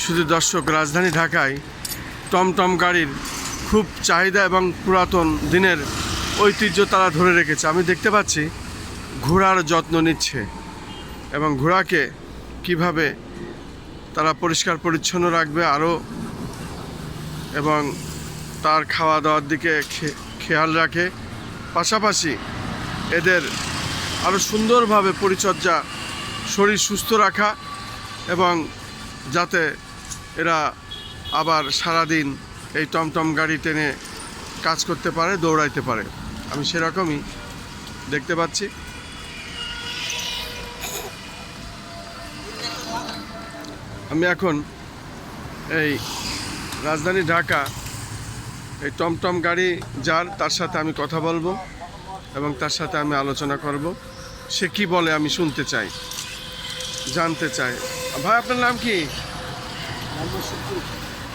শুধু দর্শক, রাজধানী ঢাকায় টমটম গাড়ির খুব চাহিদা এবং পুরাতন দিনের ঐতিহ্য তারা ধরে রেখেছে। আমি দেখতে পাচ্ছি ঘোড়ার যত্ন নিচ্ছে এবং ঘোড়াকে কিভাবে তারা পরিষ্কার পরিচ্ছন্ন রাখবে আরও, এবং তার খাওয়া দাওয়ার দিকে খেয়াল রাখে। পাশাপাশি এদের আরও সুন্দরভাবে পরিচর্যা, শরীর সুস্থ রাখা, এবং যাতে এরা আবার সারাদিন এই টমটম গাড়ি টেনে কাজ করতে পারে, দৌড়াইতে পারে। আমি সেরকমই দেখতে পাচ্ছি। আমি এখন এই রাজধানী ঢাকা এই টমটম গাড়ি যার, তার সাথে আমি কথা বলবো এবং তার সাথে আমি আলোচনা করব। সে কি বলে আমি শুনতে চাই, জানতে চাই। ভাই, আপনার নাম কি?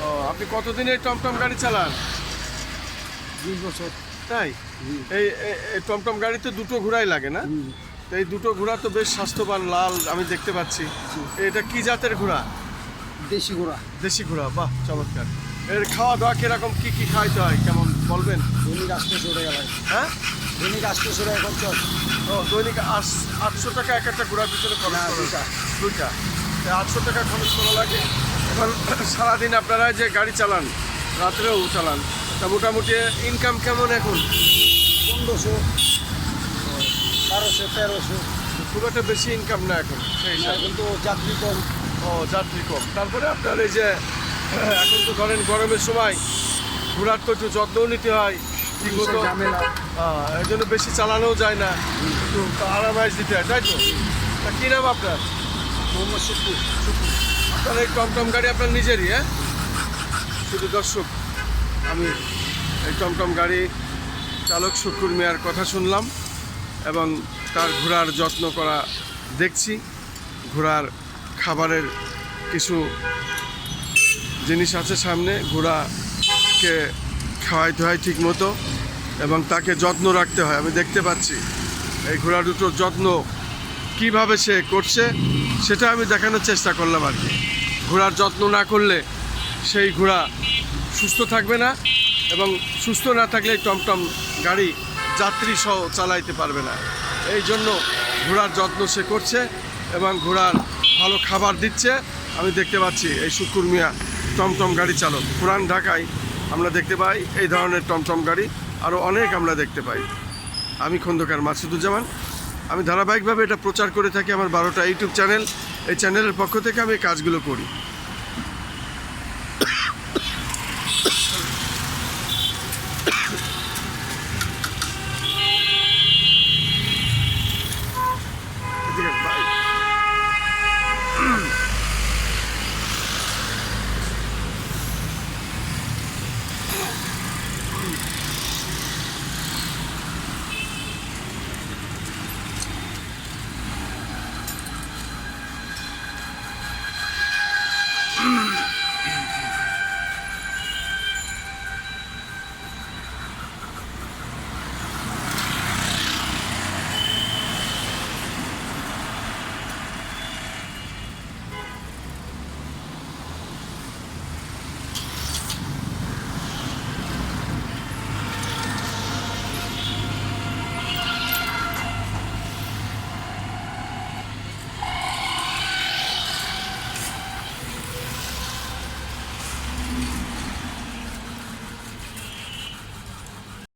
ও, আপনি কতদিন এই টমটম গাড়ি চালান? 20 বছর। তাই? এই টমটম গাড়িতে দুটো ঘোড়াই লাগে না? তো এই দুটো ঘোড়া তো বেশ স্বাস্থ্যবান, লাল আমি দেখতে পাচ্ছি। এটা কি জাতের ঘোড়া? দেশি ঘোড়া। দেশি ঘোড়া, বাহ, চমৎকার। এর খাওয়া দাওয়া কিরকম, কি কি খাইতে হয়, কেমন বলবেন? দৈনিক 800 টাকা লাগে। হ্যাঁ, দৈনিক 800 টাকা খরচ। ও, দৈনিক 800 টাকা এক একটা ঘোড়ার পিছনে খরচ করা? দুইটা 800 টাকা খরচ করা লাগে। এখন সারাদিন আপনারা যে গাড়ি চালান, রাত্রেও চালান, তা মোটামুটি ইনকাম কেমন এখন? 1500, 1200, 1300। খুব একটা বেশি ইনকাম না এখন সেই হিসাবে। কিন্তু যাত্রী কম। ও, যাত্রী কম। তারপরে আপনার এই যে এখন তো ধরেন গরমের সময় ঘোড়ার তো একটু যত্নও নিতে হয় ঠিক মতো, ঝামেলা। এই জন্য বেশি চালানোও যায় না, একটু আরামাইশ দিতে হয়, তাই তো? তা কী নাম আপনার? মোহাম্মদ শুক্কুর। আপনার এই টমটম গাড়ি আপনার নিজেরই? হ্যাঁ, শুধু দর্শক, আমি এই টমটম গাড়ি চালক শুক্কুর মিয়ার কথা শুনলাম এবং তার ঘোড়ার যত্ন করা দেখছি। ঘোড়ার খাবারের কিছু জিনিস আছে সামনে, ঘোড়াকে খাওয়াইতে হয় ঠিক মতো এবং তাকে যত্ন রাখতে হয়। আমি দেখতে পাচ্ছি এই ঘোড়া দুটোর যত্ন কিভাবে সে করছে, সেটা আমি দেখানোর চেষ্টা করলাম আর কি। ঘোড়ার যত্ন না করলে সেই ঘোড়া সুস্থ থাকবে না, এবং সুস্থ না থাকলে টমটম গাড়ি যাত্রী সহ চালাইতে পারবে না। এই জন্য ঘোড়ার যত্ন সে করছে এবং ঘোড়ার ভালো খাবার দিচ্ছে। আমি দেখতে পাচ্ছি এই শুক্কুর মিয়া টমটম গাড়ি চালক। পুরান ঢাকায় আমরা দেখতে পাই এই ধরনের টমটম গাড়ি, আরও অনেক আমরা দেখতে পাই। আমি খন্দকার মাসুদুজ্জামান। আমি ধারাবাহিকভাবে এটা প্রচার করে থাকি আমার 12টা ইউটিউব চ্যানেল। এই চ্যানেলের পক্ষ থেকে আমি কাজগুলো করি।